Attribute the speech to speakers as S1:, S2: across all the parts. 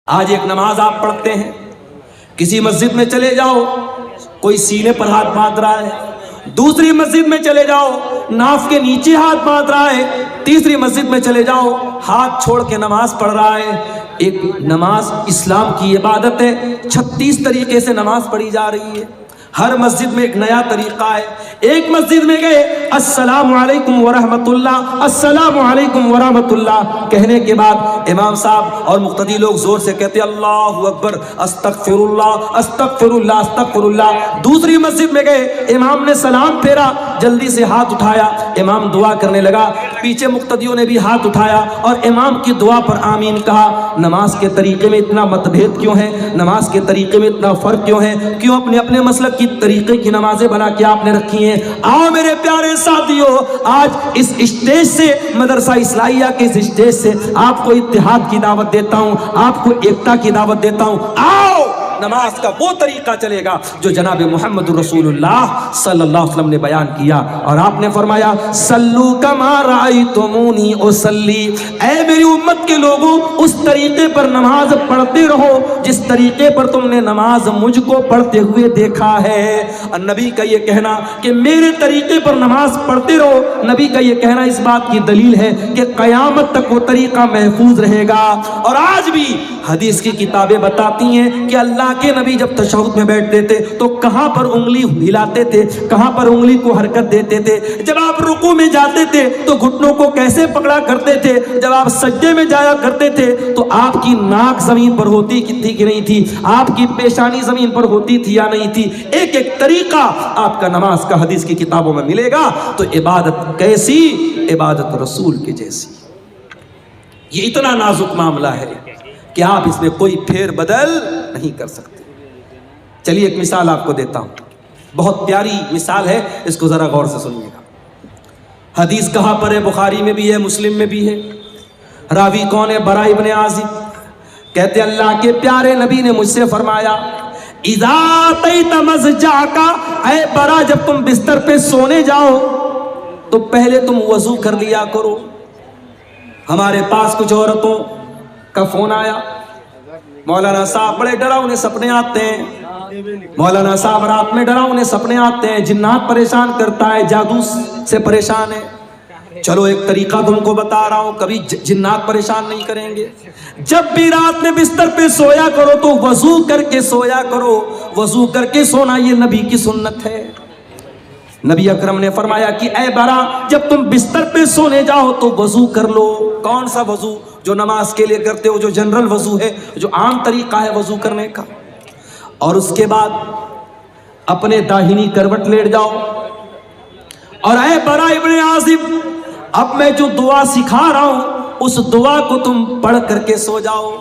S1: آج ایک نماز آپ پڑھتے ہیں، کسی مسجد میں چلے جاؤ کوئی سینے پر ہاتھ باندھ رہا ہے، دوسری مسجد میں چلے جاؤ ناف کے نیچے ہاتھ باندھ رہا ہے، تیسری مسجد میں چلے جاؤ ہاتھ چھوڑ کے نماز پڑھ رہا ہے۔ ایک نماز اسلام کی عبادت ہے، 36 طریقے سے نماز پڑھی جا رہی ہے، ہر مسجد میں ایک نیا طریقہ ہے۔ ایک مسجد میں گئے السلام علیکم ورحمت اللہ، السلام علیکم ورحمت اللہ کہنے کے بعد امام صاحب اور مقتدی لوگ زور سے کہتے اللہ اکبر، استغفر اللہ استغفر اللہ استغفر اللہ۔ دوسری مسجد میں گئے، امام نے سلام پھیرا، جلدی سے ہاتھ اٹھایا، امام دعا کرنے لگا، پیچھے مقتدیوں نے بھی ہاتھ اٹھایا اور امام کی دعا پر آمین کہا۔ نماز کے طریقے میں اتنا متبھید کیوں ہے؟ نماز کے طریقے میں اتنا فرق کیوں ہے؟ کیوں اپنے اپنے مسلک کی طریقے کی نمازیں بنا کے آپ نے رکھی ہیں؟ آؤ میرے پیارے ساتھیو، آج اس اسٹیج سے، مدرسہ اصلاحیہ کے اس اسٹیج سے آپ کو اتحاد کی دعوت دیتا ہوں، آپ کو ایکتا کی دعوت دیتا ہوں۔ آؤ نماز کا وہ طریقہ چلے گا جو جناب محمد رسول اللہ صلی اللہ علیہ وسلم نے بیان کیا، اور آپ نے فرمایا سلو کما رأیتمونی اصلی، اے میری امت کے لوگوں اس طریقے پر نماز پڑھتے رہو جس طریقے پر تم نے نماز مجھ کو پڑھتے ہوئے دیکھا ہے۔ اور نبی کا یہ کہنا کہ میرے طریقے پر نماز پڑھتے رہو، نبی کا یہ کہنا اس بات کی دلیل ہے کہ قیامت تک وہ طریقہ محفوظ رہے گا۔ اور آج بھی حدیث کی کتابیں بتاتی ہیں کہ اللہ کے نبی جب تشہد میں بیٹھتے تھے تو کہاں پر انگلی ہلاتے تھے، کہاں پر انگلی کو حرکت دیتے تھے، جب آپ رکوع میں جاتے تھے تو گھٹنوں کو کیسے پکڑا کرتے تھے، جب آپ سجدے میں جایا کرتے تھے تو آپ کی ناک زمین پر ہوتی تھی کہ نہیں تھی، آپ کی پیشانی زمین پر ہوتی تھی یا نہیں تھی، ایک ایک طریقہ آپ کا نماز کا حدیث کی کتابوں میں ملے گا۔ تو عبادت کیسی؟ عبادت رسول کے جیسی۔ یہ اتنا نازک معاملہ ہے کہ آپ اس میں کوئی پھیر بدل نہیں کر سکتے۔ چلیے ایک مثال آپ کو دیتا ہوں، بہت پیاری مثال ہے، اس کو ذرا غور سے سنیے گا۔ حدیث کہاں پر ہے؟ بخاری میں بھی ہے، مسلم میں بھی ہے۔ راوی کون ہے؟ برا ابن عازب کہتے اللہ کے پیارے نبی نے مجھ سے فرمایا اذا اتیت مضجعک، اے برا جب تم بستر پہ سونے جاؤ تو پہلے تم وضو کر لیا کرو۔ ہمارے پاس کچھ عورتوں کا فون آیا، مولانا صاحب بڑے ڈراؤنے سپنے آتے ہیں، مولانا صاحب رات میں ڈراؤنے سپنے آتے ہیں، جنات پریشان کرتا ہے، جادو سے پریشان ہے۔ چلو ایک طریقہ تم کو بتا رہا ہوں، کبھی جنات پریشان نہیں کریں گے۔ جب بھی رات میں بستر پہ سویا کرو تو وضو کر کے سویا کرو، وضو کر کے سونا یہ نبی کی سنت ہے۔ نبی اکرم نے فرمایا کہ اے برا جب تم بستر پہ سونے جاؤ تو وضو کر لو۔ کون سا وضو؟ جو نماز کے لیے کرتے ہو، جو جنرل وضو ہے، جو عام طریقہ ہے وضو کرنے کا۔ اور اس کے بعد اپنے داہنی کروٹ لیٹ جاؤ، اور اے برا ابن عازب اب میں جو دعا سکھا رہا ہوں اس دعا کو تم پڑھ کر کے سو جاؤ۔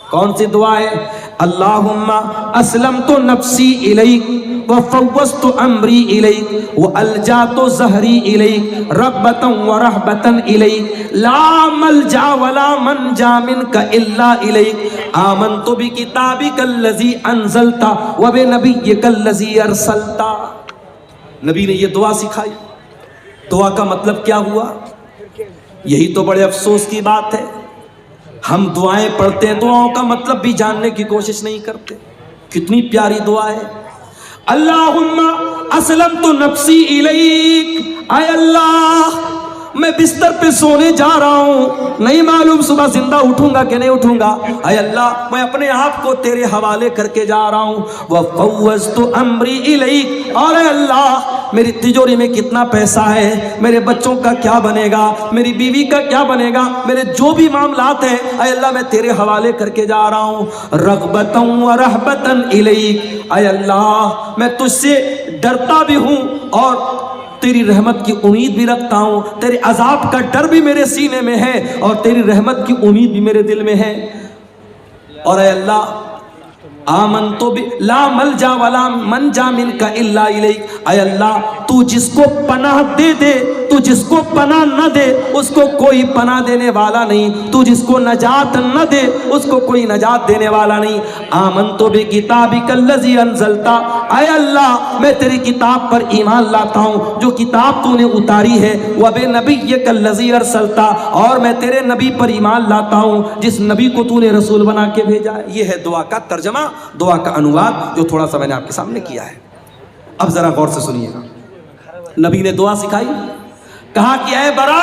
S1: کون سی دعا ہے؟ اللہم اسلمت نفسی الیک وفوضت امری الیک والجات ظہری الیک رغبتا ورہبتا الیک لا ملجا ولا منجا منک الا الیک آمنت بکتابک الذی انزلت وبنبیک الذی ارسلت۔ نبی نے یہ دعا سکھائی۔ دعا کا مطلب کیا ہوا؟ یہی تو بڑے افسوس کی بات ہے، ہم دعائیں پڑھتے ہیں، دعاؤں کا مطلب بھی جاننے کی کوشش نہیں کرتے۔ کتنی پیاری دعا ہے، اللہم اسلمت نفسی الیک، اے اللہ میں بستر پہ سونے جا رہا ہوں، نہیں معلوم صبح زندہ اٹھوں گا کہ نہیں اٹھوں گا، اے اللہ میں اپنے آپ کو تیرے حوالے کر کے جا رہا ہوں، وفوضت امری الیک، اور اے اللہ میری تجوری میں کتنا پیسہ ہے، میرے بچوں کا کیا بنے گا، میری بیوی کا کیا بنے گا، میرے جو بھی معاملات ہیں اے اللہ میں تیرے حوالے کر کے جا رہا ہوں، رغبتا ورہبتا الیک، اے اللہ میں تجھ سے ڈرتا بھی ہوں اور تیری رحمت کی امید بھی رکھتا ہوں، تیرے عذاب کا ڈر بھی میرے سینے میں ہے اور تیری رحمت کی امید بھی میرے دل میں ہے۔ اور اے اللہ آمنتو لا ملجا ولا منجا منک الا الیک، اے اللہ تو جس کو پناہ دے دے، تو جس کو پناہ نہ دے اس کو کوئی پناہ دینے والا نہیں، تو جس کو نجات نہ دے اس کو کوئی نجات دینے والا نہیں۔ آمنتو بکتابک الذی انزلتا، اے اللہ میں تیری کتاب پر ایمان لاتا ہوں جو کتاب تو نے اتاری ہے، وبنبیک الذی ارسلتا، اور میں تیرے نبی پر ایمان لاتا ہوں جس نبی کو تو نے رسول بنا کے بھیجا ہے۔ یہ ہے دعا کا ترجمہ، دعا کا انواد جو تھوڑا سا میں نے آپ کے سامنے کیا ہے۔ اب ذرا غور سے سنیے گا، نبی نے دعا سکھائی، کہا کہ اے برا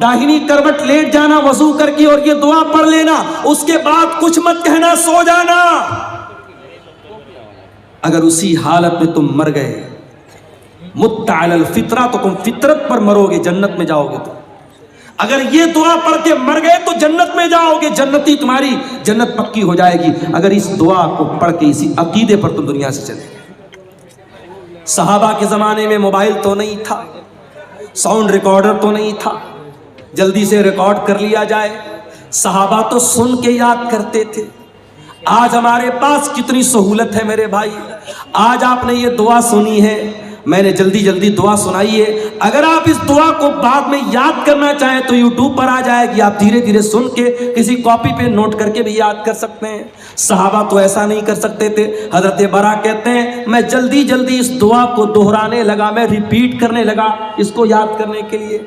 S1: داہنی کروٹ لیٹ جانا وضو کر کے اور یہ دعا پڑھ لینا، اس کے بعد کچھ مت کہنا، سو جانا۔ اگر اسی حالت میں تم مر گئے، مت علی الفطرہ، تو تم فطرت پر مرو گے، جنت میں جاؤ گے۔ تو اگر یہ دعا پڑھ کے مر گئے تو جنت میں جاؤ گے، جنتی تمہاری جنت پکی ہو جائے گی اگر اس دعا کو پڑھ کے اسی عقیدے پر تم دنیا سے چلے گئے۔ صحابہ کے زمانے میں موبائل تو نہیں تھا، ساؤنڈ ریکارڈر تو نہیں تھا جلدی سے ریکارڈ کر لیا جائے، صحابہ تو سن کے یاد کرتے تھے۔ آج ہمارے پاس کتنی سہولت ہے میرے بھائی، آج آپ نے یہ دعا سنی ہے، میں نے جلدی جلدی دعا سنائی ہے، اگر آپ اس دعا کو بعد میں یاد کرنا چاہیں تو یوٹیوب پر آ جائے گی، آپ دھیرے دھیرے سن کے کسی کاپی پہ نوٹ کر کے بھی یاد کر سکتے ہیں۔ صحابہ تو ایسا نہیں کر سکتے تھے۔ حضرت برا کہتے ہیں میں جلدی جلدی اس دعا کو دہرانے لگا، میں ریپیٹ کرنے لگا اس کو یاد کرنے کے لیے۔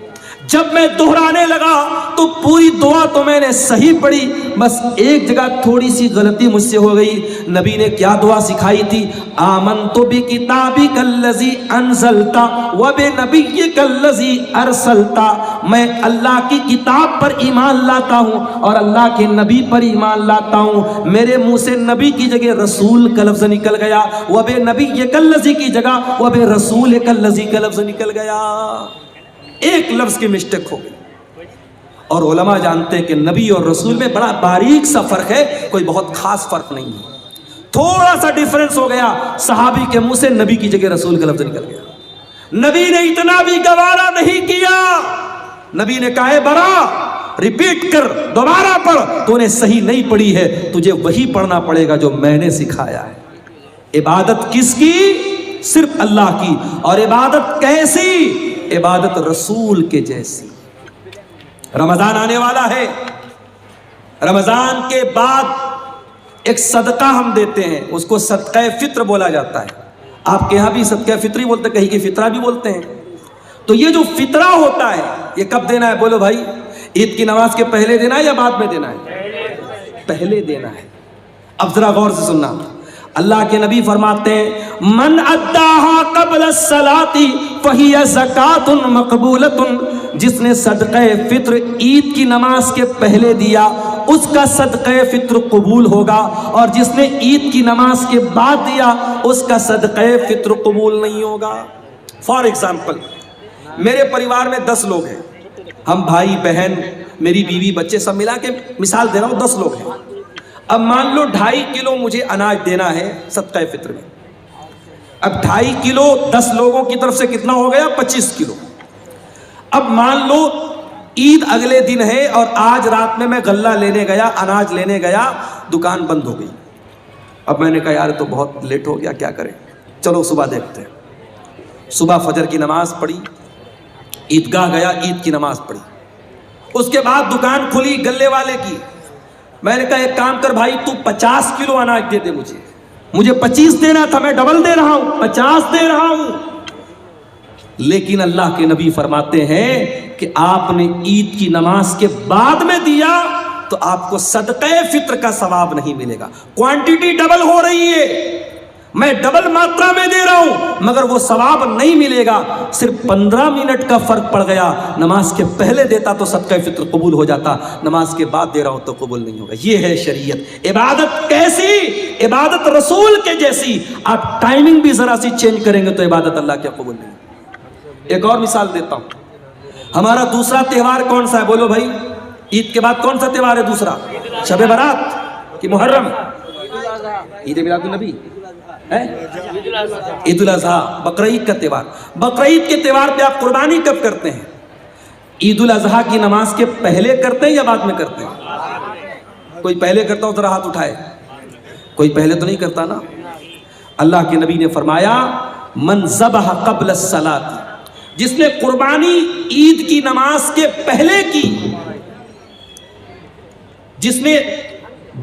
S1: جب میں دہرانے لگا تو پوری دعا تو میں نے صحیح پڑھی، بس ایک جگہ تھوڑی سی غلطی مجھ سے ہو گئی۔ نبی نے کیا دعا سکھائی تھی؟ آمنتو بکتابک الذی انزلتا وبنبیک الذی ارسلتا، میں اللہ کی کتاب پر ایمان لاتا ہوں اور اللہ کے نبی پر ایمان لاتا ہوں۔ میرے منہ سے نبی کی جگہ رسول کا لفظ نکل گیا، وبنبیک الذی کی جگہ وبرسولک الذی کا لفظ نکل گیا، ایک لفظ کی مسٹیک ہو گئی۔ اور علماء جانتے ہیں کہ نبی اور رسول میں بڑا باریک سا فرق ہے، کوئی بہت خاص فرق نہیں ہے، تھوڑا سا ڈیفرنس ہو گیا، صحابی کے منہ سے نبی کی جگہ رسول کا لفظ نکل گیا۔ نبی نے اتنا بھی گوارا نہیں کیا، نبی نے کہا ہے برا ریپیٹ کر، دوبارہ پڑھ، تو نے صحیح نہیں پڑھی ہے، تجھے وہی پڑھنا پڑے گا جو میں نے سکھایا ہے۔ عبادت کس کی؟ صرف اللہ کی، اور عبادت کیسی؟ عبادت رسول کے جیسی۔ رمضان آنے والا ہے، رمضان کے بعد ایک صدقہ ہم دیتے ہیں، اس کو صدقہ فطر بولا جاتا ہے۔ آپ کے ہاں بھی صدقہ فطری بولتے ہیں، کہیں کی فطرہ بھی بولتے ہیں۔ تو یہ جو فطرہ ہوتا ہے یہ کب دینا ہے بولو بھائی؟ عید کی نماز کے پہلے دینا ہے یا بعد میں دینا ہے؟ پہلے دینا ہے۔ اب ذرا غور سے سننا، اللہ کے نبی فرماتے ہیں من اداہا قبل الصلاۃ فہی زکوۃ مقبولۃ، جس نے صدقہ فطر عید کی نماز کے پہلے دیا اس کا صدقہ فطر قبول ہوگا، اور جس نے عید کی نماز کے بعد دیا اس کا صدقہ فطر قبول نہیں ہوگا۔ فار ایگزامپل میرے پریوار میں 10 لوگ ہیں، ہم بھائی بہن میری بیوی بچے سب ملا کے مثال دے رہا ہوں 10 لوگ ہیں۔ اب مان لو 2.5 کلو مجھے اناج دینا ہے صدقہ فطر میں، اب 2.5 کلو 10 لوگوں کی طرف سے کتنا ہو گیا؟ 25 کلو۔ اب مان لو عید اگلے دن ہے اور آج رات میں غلہ لینے گیا، اناج لینے گیا، دکان بند ہو گئی۔ اب میں نے کہا یار تو بہت لیٹ ہو گیا، کیا کریں، چلو صبح دیکھتے ہیں۔ صبح فجر کی نماز پڑھی، عیدگاہ گیا، عید کی نماز پڑھی، اس کے بعد دکان کھلی گلے والے کی۔ میں نے کہا ایک کام کر بھائی، تو 50 کلو اناج دے دے، مجھے 25 دینا تھا، میں ڈبل دے رہا ہوں، 50 دے رہا ہوں۔ لیکن اللہ کے نبی فرماتے ہیں کہ آپ نے عید کی نماز کے بعد میں دیا تو آپ کو صدقہ فطر کا ثواب نہیں ملے گا۔ کوانٹیٹی ڈبل ہو رہی ہے، میں ڈبل ماترا میں دے رہا ہوں، مگر وہ ثواب نہیں ملے گا۔ صرف 15 منٹ کا فرق پڑ گیا، نماز کے پہلے دیتا تو صدقہ فطر قبول ہو جاتا، نماز کے بعد دے رہا ہوں تو قبول نہیں ہوگا۔ یہ ہے شریعت۔ عبادت کیسی؟ عبادت رسول کے جیسی۔ آپ ٹائمنگ بھی ذرا سی چینج کریں گے تو عبادت اللہ کے قبول نہیں۔ ایک اور مثال دیتا ہوں، ہمارا دوسرا تہوار کون سا ہے بولو بھائی؟ عید کے بعد کون سا تہوار ہے دوسرا؟ شب برات کہ محرم؟ عید میلاد النبی، عید الاضحیٰ، بقرعید کا تہوار۔ بقرعید کے تہوار پہ آپ قربانی کب کرتے ہیں؟ عید الاضحیٰ کی نماز کے پہلے کرتے ہیں یا بعد میں کرتے ہیں؟ کوئی پہلے کرتا ہو ذرا ہاتھ اٹھائے۔ کوئی پہلے تو نہیں کرتا نا. اللہ کے نبی نے فرمایا من ذبح قبل الصلاۃ، جس نے قربانی عید کی نماز کے پہلے کی، جس نے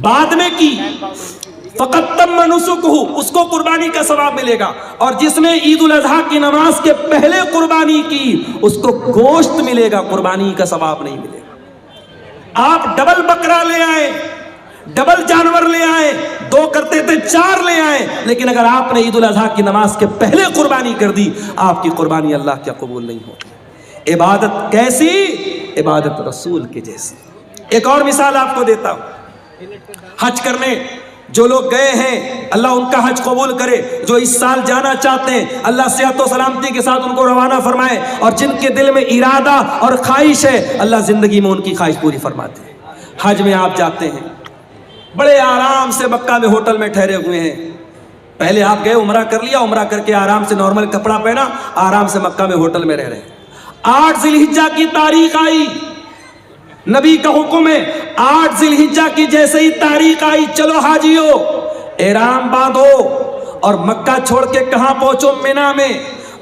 S1: بعد میں کی، فقط تم نسکہ، اس کو قربانی کا ثواب ملے گا. اور جس نے عید الاضحیٰ کی نماز کے پہلے قربانی کی اس کو گوشت ملے گا، قربانی کا ثواب نہیں ملے گا. آپ ڈبل بکرا لے آئے، ڈبل جانور لے آئے، 2 کرتے تھے 4 لے آئے، لیکن اگر آپ نے عید الاضحیٰ کی نماز کے پہلے قربانی کر دی، آپ کی قربانی اللہ کیا قبول نہیں ہوگی. عبادت کیسی؟ عبادت رسول کے جیسی. ایک اور مثال آپ کو دیتا ہوں. حج کرنے جو لوگ گئے ہیں اللہ ان کا حج قبول کرے، جو اس سال جانا چاہتے ہیں اللہ صحت و سلامتی کے ساتھ ان کو روانہ فرمائے، اور جن کے دل میں ارادہ اور خواہش ہے اللہ زندگی میں ان کی خواہش پوری فرماتے ہیں. حج میں آپ جاتے ہیں، بڑے آرام سے مکہ میں ہوٹل میں ٹھہرے ہوئے ہیں. پہلے آپ گئے عمرہ کر لیا، عمرہ کر کے آرام سے نارمل کپڑا پہنا، آرام سے مکہ میں ہوٹل میں رہ رہے ہیں. 8 ذی الحجہ کی تاریخ آئی، نبی کا حکم ہے 8 ذی الحجہ کی جیسے ہی تاریخ آئی چلو حاجیو احرام باندھو. اور مکہ چھوڑ کے کہاں پہنچو؟ مینا میں.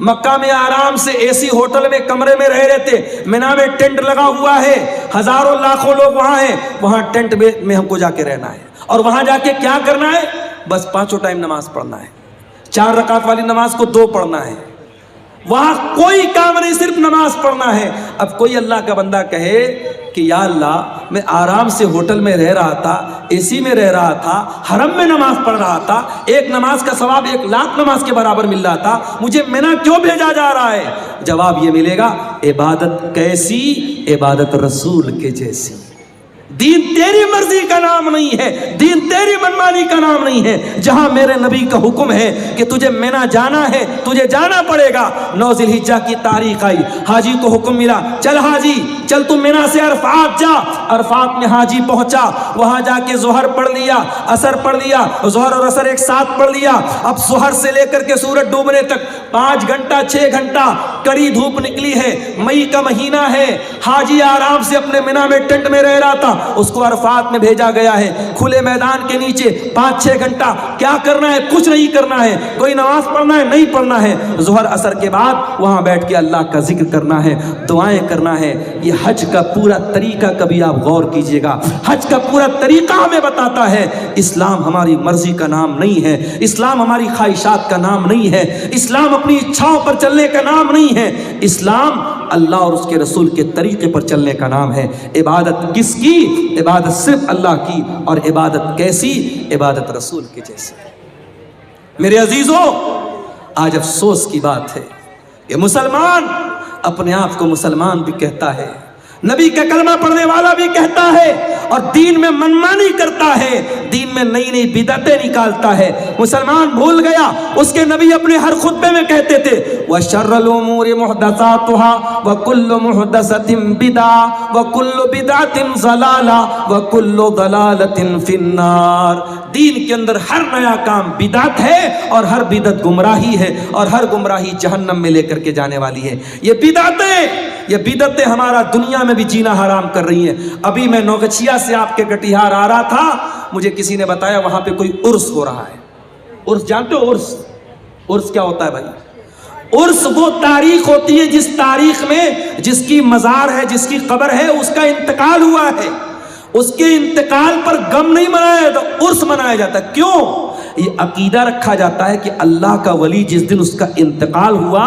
S1: مکہ میں آرام سے اے سی ہوٹل میں کمرے میں رہ رہے تھے. مینا میں ٹینٹ لگا ہوا ہے، ہزاروں لاکھوں لوگ وہاں ہیں. وہاں ٹینٹ میں ہم کو جا کے رہنا ہے، اور وہاں جا کے کیا کرنا ہے؟ بس 5 ٹائم نماز پڑھنا ہے. 4 رکعت والی نماز کو 2 پڑھنا ہے. وہاں کوئی کام نہیں، صرف نماز پڑھنا ہے. اب کوئی اللہ کا بندہ کہے کہ یا اللہ میں آرام سے ہوٹل میں رہ رہا تھا، اے سی میں رہ رہا تھا، حرم میں نماز پڑھ رہا تھا، ایک نماز کا ثواب 1 لاکھ نماز کے برابر مل رہا تھا، مجھے مینا کیوں بھیجا جا رہا ہے؟ جواب یہ ملے گا عبادت کیسی؟ عبادت رسول کے جیسی. دین تیری مرضی کا نام نہیں ہے، دین تیری منمانی کا نام نہیں ہے. جہاں میرے نبی کا حکم ہے کہ تجھے مینا جانا ہے تجھے جانا پڑے گا. 9 ذی الحجہ کی تاریخ آئی، حاجی کو حکم ملا چل حاجی چل تم مینا سے عرفات جا. عرفات میں حاجی پہنچا، وہاں جا کے ظہر پڑھ لیا، عصر پڑھ لیا، ظہر اور عصر ایک ساتھ پڑھ لیا. اب ظہر سے لے کر کے سورج ڈوبنے تک 5 گھنٹہ 6 گھنٹہ کڑی دھوپ نکلی ہے، مئی کا مہینہ ہے. حاجی آرام سے اپنے مینا میں ٹینٹ میں رہ رہا تھا، اس کو عرفات میں بھیجا گیا ہے کھلے میدان کے نیچے 5-6 گھنٹہ. کیا کرنا ہے؟ کچھ نہیں کرنا ہے. کوئی نماز پڑھنا ہے؟ نہیں پڑھنا ہے. ظہر عصر کے بعد وہاں بیٹھ کے اللہ کا ذکر کرنا ہے، دعائیں کرنا ہے. یہ حج کا پورا طریقہ کبھی آپ غور کیجئے گا. حج کا پورا طریقہ ہمیں بتاتا ہے اسلام ہماری مرضی کا نام نہیں ہے، اسلام ہماری خواہشات کا نام نہیں ہے، اسلام اپنی اچھاؤں پر چلنے کا نام نہیں ہے. اسلام اللہ اور اس کے رسول کے طریقے پر چلنے کا نام ہے. عبادت کس کی؟ عبادت صرف اللہ کی. اور عبادت کیسی؟ عبادت رسول کی جیسی. میرے عزیزوں، آج افسوس کی بات ہے کہ مسلمان اپنے آپ کو مسلمان بھی کہتا ہے، نبی کا کلمہ پڑھنے والا بھی کہتا ہے، اور دین میں منمانی کرتا ہے، دین میں نئی نئی بدعتیں نکالتا ہے. مسلمان بھول گیا اس کے نبی اپنے ہر خطبے میں کہتے تھے وَشَرَّ الْأُمُورِ مُحْدَثَاتُهَا وَكُلُّ مُحْدَثَةٍ بِدْعَةٌ وَكُلُّ بِدْعَةٍ ضَلَالَةٌ وَكُلُّ ضَلَالَةٍ فِي النَّارِ. دین کے اندر ہر نیا کام بدعت ہے، اور ہر بدعت گمراہی ہے، اور ہر گمراہی جہنم میں لے کر کے جانے والی ہے. یہ بدعتیں ہمارا دنیا میں بھی جینا حرام کر رہی ہیں. ابھی میں نوگچھیا سے آپ کے کٹیہار آ رہا تھا، مجھے کسی نے بتایا وہاں پہ کوئی عرس ہو رہا ہے. عرس جانتے ہو؟ عرس کیا ہوتا ہے بھائی؟ عرس وہ تاریخ ہوتی ہے جس تاریخ میں جس کی مزار ہے، جس کی قبر ہے، اس کا انتقال ہوا ہے. اس کے انتقال پر غم نہیں منایا جاتا، عرس منایا جاتا. کیوں؟ یہ عقیدہ رکھا جاتا ہے کہ اللہ کا ولی جس دن اس کا انتقال ہوا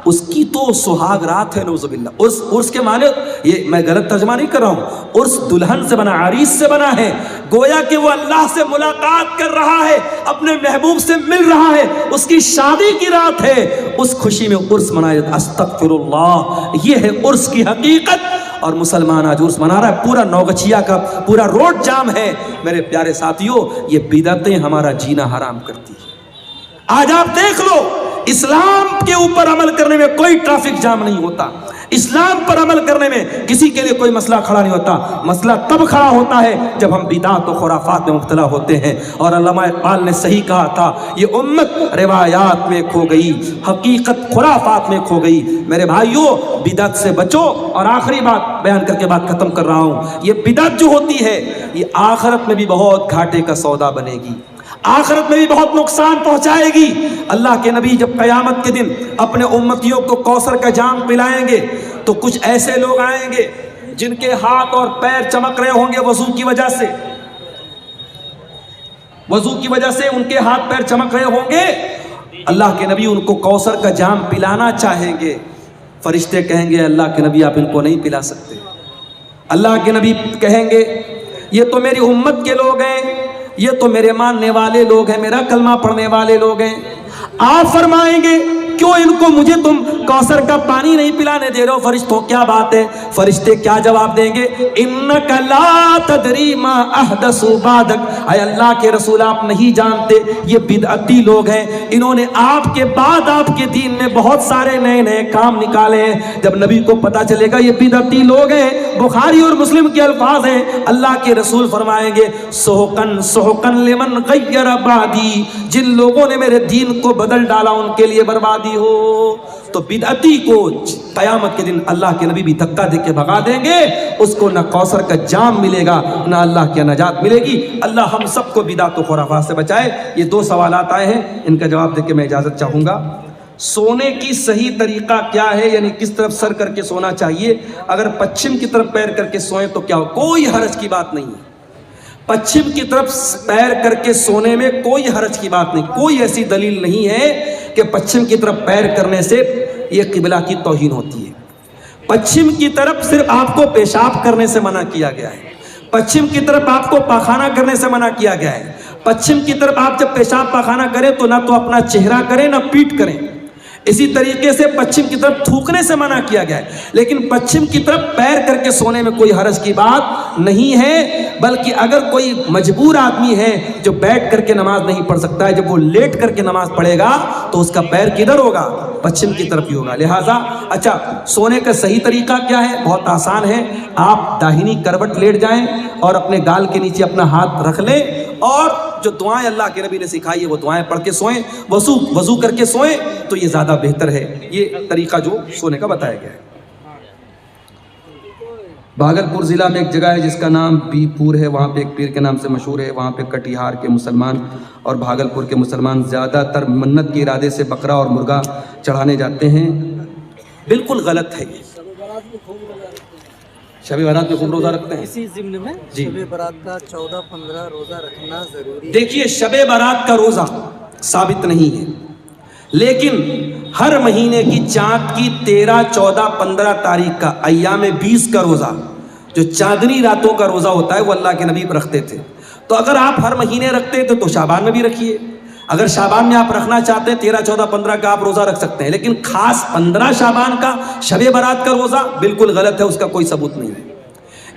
S1: اس کی تو سہاگ رات ہے. نعوذ باللہ. عرس کے معنی، یہ میں غلط ترجمہ نہیں کر رہا ہوں، عرس دلہن سے بنا، عریس سے بنا ہے. گویا کہ وہ اللہ سے ملاقات کر رہا ہے، اپنے محبوب سے مل رہا ہے، اس کی شادی کی رات ہے، اس خوشی میں عرس منایا جاتا. استغفر اللہ. یہ ہے عرس کی حقیقت. اور مسلمان آج عرس منا رہا ہے، پورا نوگچھیا کا پورا روڈ جام ہے. میرے پیارے ساتھیوں، یہ بدعتیں ہمارا جینا حرام کرتی ہیں. آج آپ دیکھ لو، اسلام کے اوپر عمل کرنے میں کوئی ٹریفک جام نہیں ہوتا، اسلام پر عمل کرنے میں کسی کے لیے کوئی مسئلہ کھڑا نہیں ہوتا. مسئلہ تب کھڑا ہوتا ہے جب ہم بدعت و خرافات میں مبتلا ہوتے ہیں. اور علامہ اقبال نے صحیح کہا تھا، یہ امت روایات میں کھو گئی، حقیقت خرافات میں کھو گئی. میرے بھائیوں، بدعت سے بچو. اور آخری بات بیان کر کے بات ختم کر رہا ہوں، یہ بدعت جو ہوتی ہے یہ آخرت میں بھی بہت گھاٹے کا سودا بنے گی. آخرت میں بھی بہت نقصان پہنچائے گی۔ اللہ کے نبی جب قیامت کے دن اپنے امتیوں کو کوثر کا جام پلائیں گے تو کچھ ایسے لوگ آئیں گے جن کے ہاتھ اور پیر چمک رہے ہوں گے وضو کی وجہ سے، وضو کی وجہ سے ان کے ہاتھ پیر چمک رہے ہوں گے۔ اللہ کے نبی ان کو کوثر کا جام پلانا چاہیں گے، فرشتے کہیں گے اللہ کے نبی آپ ان کو نہیں پلا سکتے۔ اللہ کے نبی کہیں گے یہ تو میری امت کے لوگ ہیں، یہ تو میرے ماننے والے لوگ ہیں، میرا کلمہ پڑھنے والے لوگ ہیں۔ آپ فرمائیں گے کیوں ان کو مجھے تم کوثر کا پانی نہیں پلانے دے رہے ہو فرشتوں، کیا بات ہے؟ فرشتے کیا جواب دیں گے؟ انک لا تدری ما احدثوا بعدک، اے اللہ کے رسول آپ نہیں جانتے یہ بدعتی لوگ ہیں، انہوں نے آپ کے بعد آپ کے دین میں بہت سارے نئے نئے کام نکالے ہیں۔ جب نبی کو پتا چلے گا یہ بدعتی لوگ ہیں، بخاری اور مسلم کے الفاظ ہیں، اللہ کے رسول فرمائیں گے سحقن سحقن لمن غیر بعدی، جن لوگوں نے میرے دین کو بدل ڈالا ان کے لیے بربادی ہو۔ تو بدعتی کو قیامت کے دن اللہ کے نبی بھی دھکا دے کے بھگا دیں گے، اس کو نہ کوثر کا جام ملے گا نہ اللہ کی نجات ملے گی۔ اللہ ہم سب کو بدعت و خرافات سے بچائے۔ یہ 2 سوالات آئے ہیں، ان کا جواب دے کے میں اجازت چاہوں گا۔ سونے کی صحیح طریقہ کیا ہے، یعنی کس طرف سر کر کے سونا چاہیے؟ اگر پچھم کی طرف پیر کر کے سوئیں تو کیا ہو؟ کوئی حرج کی بات نہیں ہے، پچھم کی طرف پیر کر کے سونے میں کوئی حرج کی بات نہیں، کوئی ایسی دلیل نہیں ہے کہ پچھم کی طرف پیر کرنے سے یہ قبلہ کی توہین ہوتی ہے۔ پچھم کی طرف صرف آپ کو پیشاب کرنے سے منع کیا گیا ہے، پچھم کی طرف آپ کو پاخانہ کرنے سے منع کیا گیا ہے۔ پچھم کی طرف آپ جب پیشاب پاخانہ کریں تو نہ تو اپنا چہرہ کریں نہ پیٹھ کریں، اسی طریقے سے پچھم کی طرف تھوکنے سے منع کیا گیا ہے، لیکن پچھم کی طرف پیر کر کے سونے میں کوئی حرج کی بات نہیں ہے۔ بلکہ اگر کوئی مجبور آدمی ہے جو بیٹھ کر کے نماز نہیں پڑھ سکتا ہے، جب وہ لیٹ کر کے نماز پڑھے گا تو اس کا پیر کدھر ہوگا؟ پچھم کی طرف ہی ہوگا۔ لہٰذا اچھا سونے کا صحیح طریقہ کیا ہے؟ بہت آسان ہے، آپ داہنی کروٹ لیٹ جائیں اور اپنے گال کے نیچے اپنا ہاتھ رکھ لیں اور جو دعائیں اللہ کے نبی نے سکھائی ہے وہ دعائیں پڑھ کے سوئیں، وضو کر کے سوئیں تو یہ زیادہ بہتر ہے۔ یہ طریقہ جو سونے کا بتایا گیا ہے۔ بھاگلپور ضلع میں ایک جگہ ہے جس کا نام بی پور ہے، وہاں پہ ایک پیر کے نام سے مشہور ہے، وہاں پہ کٹیہار کے مسلمان اور بھاگلپور کے مسلمان زیادہ تر منت کے ارادے سے بکرا اور مرغا چڑھانے جاتے ہیں۔ بالکل غلط ہے یہ۔ شب برات میں خوب روزہ رکھتے ہیں،
S2: اسی ضمن میں
S1: جی
S2: شب برات کا 14-15 روزہ رکھنا ضروری ہے۔
S1: دیکھیے شب برات کا روزہ ثابت نہیں ہے، لیکن ہر مہینے کی چاند کی 13، 14، 15 تاریخ کا ایام 20 کا روزہ جو چاندنی راتوں کا روزہ ہوتا ہے وہ اللہ کے نبی رکھتے تھے۔ تو اگر آپ ہر مہینے رکھتے تھے تو شعبان میں بھی رکھیے، اگر شعبان میں آپ رکھنا چاہتے ہیں 13، 14، 15 کا آپ روزہ رکھ سکتے ہیں، لیکن خاص 15 شعبان کا شب برات کا روزہ بالکل غلط ہے، اس کا کوئی ثبوت نہیں ہے۔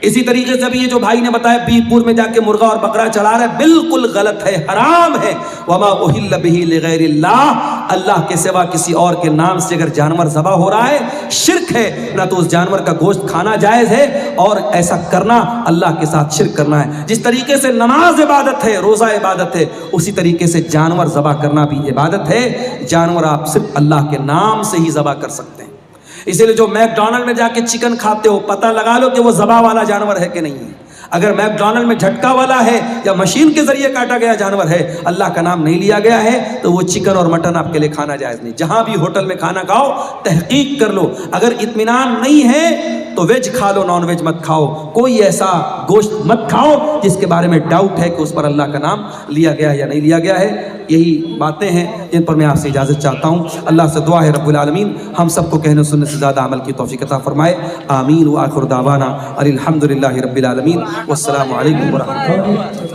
S1: اسی طریقے سے بھی یہ جو بھائی نے بتایا بی پور میں جا کے مرغا اور بکرا چڑھا رہا ہے، بالکل غلط ہے، حرام ہے۔ وما اہل بہ لغیر اللہ، اللہ کے سوا کسی اور کے نام سے اگر جانور ذبح ہو رہا ہے شرک ہے، نہ تو اس جانور کا گوشت کھانا جائز ہے اور ایسا کرنا اللہ کے ساتھ شرک کرنا ہے۔ جس طریقے سے نماز عبادت ہے، روزہ عبادت ہے، اسی طریقے سے جانور ذبح کرنا بھی عبادت ہے۔ جانور آپ صرف اللہ کے نام سے ہی ذبح کر سکتے ہیں۔ اسی لیے جو میک ڈونلڈ میں جا کے چکن کھاتے ہو پتہ لگا لو کہ وہ ذبح والا جانور ہے کہ نہیں ہے۔ اگر میک ڈونلڈ میں جھٹکا والا ہے یا مشین کے ذریعے کاٹا گیا جانور ہے، اللہ کا نام نہیں لیا گیا ہے، تو وہ چکن اور مٹن آپ کے لیے کھانا جائز نہیں۔ جہاں بھی ہوٹل میں کھانا کھاؤ تحقیق کر لو، اگر اطمینان نہیں ہے تو ویج کھا لو، نان ویج مت کھاؤ، کوئی ایسا گوشت مت کھاؤ جس کے بارے میں ڈاؤٹ ہے کہ اس پر اللہ کا نام لیا گیا ہے یا نہیں لیا گیا ہے۔ یہی باتیں ہیں جن پر میں آپ سے اجازت چاہتا ہوں۔ اللہ سے دعا ہے رب العالمین ہم سب کو کہنے سننے سے زیادہ عمل کی توفیق عطا فرمائے، آمین۔ وآخر دعوانا الحمدللہ رب العالمین، والسلام علیکم ورحمۃ اللہ۔